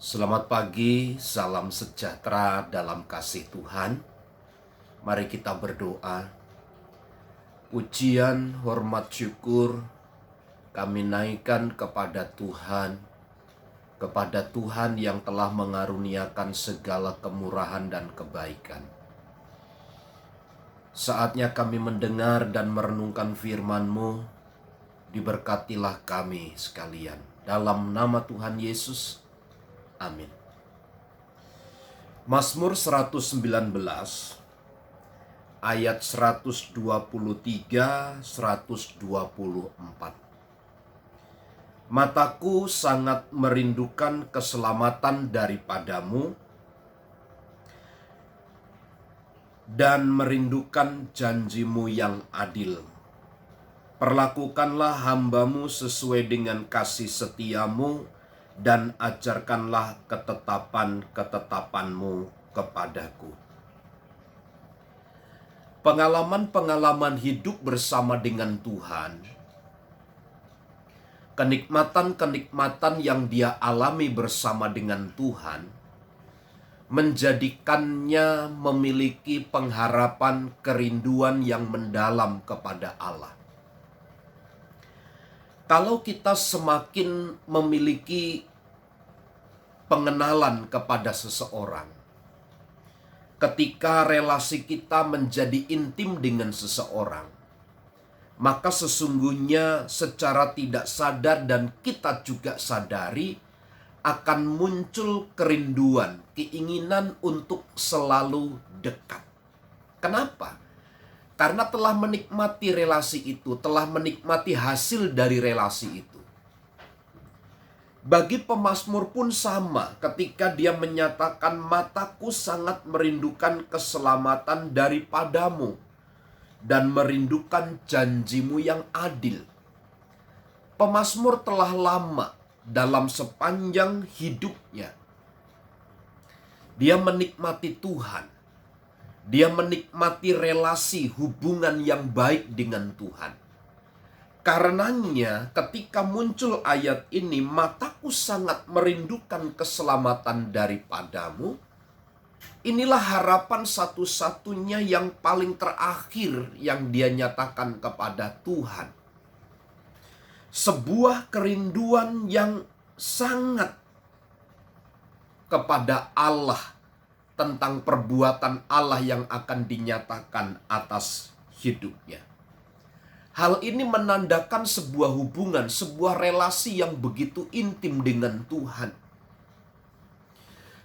Selamat pagi, salam sejahtera dalam kasih Tuhan. Mari kita berdoa. Pujian, hormat, syukur kami naikkan kepada Tuhan yang telah mengaruniakan segala kemurahan dan kebaikan. Saatnya kami mendengar dan merenungkan firman-Mu, diberkatilah kami sekalian. Dalam nama Tuhan Yesus, amin. Mazmur 119 ayat 123-124. Mataku sangat merindukan keselamatan daripadamu dan merindukan janjimu yang adil. Perlakukanlah hambamu sesuai dengan kasih setiamu dan ajarkanlah ketetapan-ketetapanmu kepadaku. Pengalaman-pengalaman hidup bersama dengan Tuhan, kenikmatan-kenikmatan yang dia alami bersama dengan Tuhan, menjadikannya memiliki pengharapan, kerinduan yang mendalam kepada Allah. Kalau kita semakin memiliki pengenalan kepada seseorang, ketika relasi kita menjadi intim dengan seseorang, maka sesungguhnya secara tidak sadar dan kita juga sadari akan muncul kerinduan, keinginan untuk selalu dekat. Kenapa? Karena telah menikmati relasi itu, telah menikmati hasil dari relasi itu. Bagi pemazmur pun sama, ketika dia menyatakan mataku sangat merindukan keselamatan daripadamu dan merindukan janjimu yang adil. Pemazmur telah lama dalam sepanjang hidupnya dia menikmati Tuhan. Dia menikmati relasi hubungan yang baik dengan Tuhan. Karenanya ketika muncul ayat ini, mataku sangat merindukan keselamatan daripadamu, inilah harapan satu-satunya yang paling terakhir yang dia nyatakan kepada Tuhan. Sebuah kerinduan yang sangat kepada Allah, tentang perbuatan Allah yang akan dinyatakan atas hidupnya. Hal ini menandakan sebuah hubungan, sebuah relasi yang begitu intim dengan Tuhan.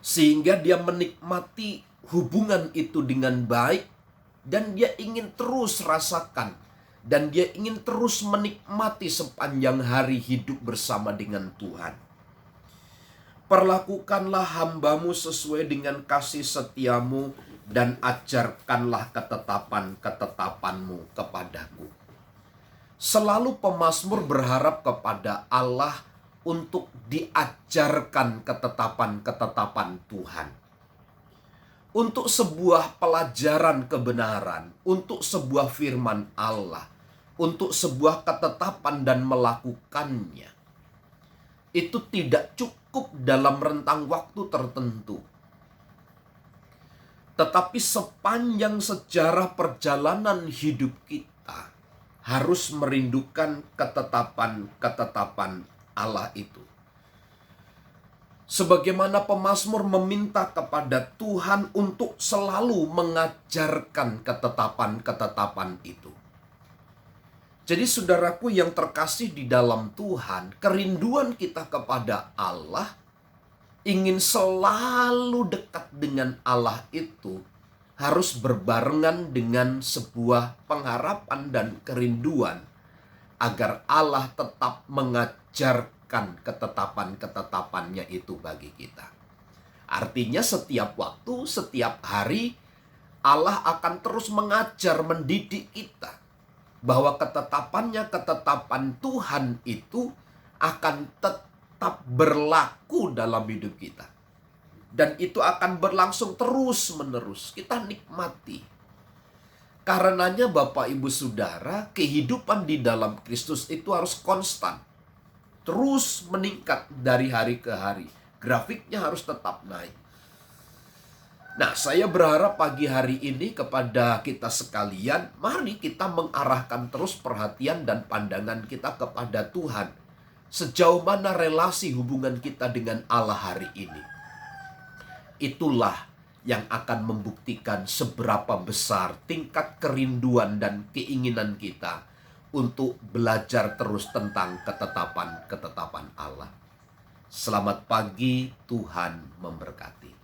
Sehingga dia menikmati hubungan itu dengan baik dan dia ingin terus rasakan dan dia ingin terus menikmati sepanjang hari hidup bersama dengan Tuhan. Perlakukanlah hambamu sesuai dengan kasih setiamu dan ajarkanlah ketetapan-ketetapanmu kepadaku. Selalu pemazmur berharap kepada Allah untuk diajarkan ketetapan-ketetapan Tuhan. Untuk sebuah pelajaran kebenaran, untuk sebuah firman Allah, untuk sebuah ketetapan dan melakukannya. Itu tidak cukup dalam rentang waktu tertentu. Tetapi sepanjang sejarah perjalanan hidup kita harus merindukan ketetapan-ketetapan Allah itu. Sebagaimana pemazmur meminta kepada Tuhan untuk selalu mengajarkan ketetapan-ketetapan itu. Jadi saudaraku yang terkasih di dalam Tuhan, kerinduan kita kepada Allah, ingin selalu dekat dengan Allah itu, harus berbarengan dengan sebuah pengharapan dan kerinduan, agar Allah tetap mengajarkan ketetapan-ketetapannya itu bagi kita. Artinya setiap waktu, setiap hari, Allah akan terus mengajar, mendidik kita, bahwa ketetapan Tuhan itu akan tetap berlaku dalam hidup kita. Dan itu akan berlangsung terus-menerus. Kita nikmati. Karenanya Bapak Ibu Saudara, kehidupan di dalam Kristus itu harus konstan. Terus meningkat dari hari ke hari. Grafiknya harus tetap naik. Nah, saya berharap pagi hari ini kepada kita sekalian, mari kita mengarahkan terus perhatian dan pandangan kita kepada Tuhan. Sejauh mana relasi hubungan kita dengan Allah hari ini. Itulah yang akan membuktikan seberapa besar tingkat kerinduan dan keinginan kita untuk belajar terus tentang ketetapan-ketetapan Allah. Selamat pagi, Tuhan memberkati.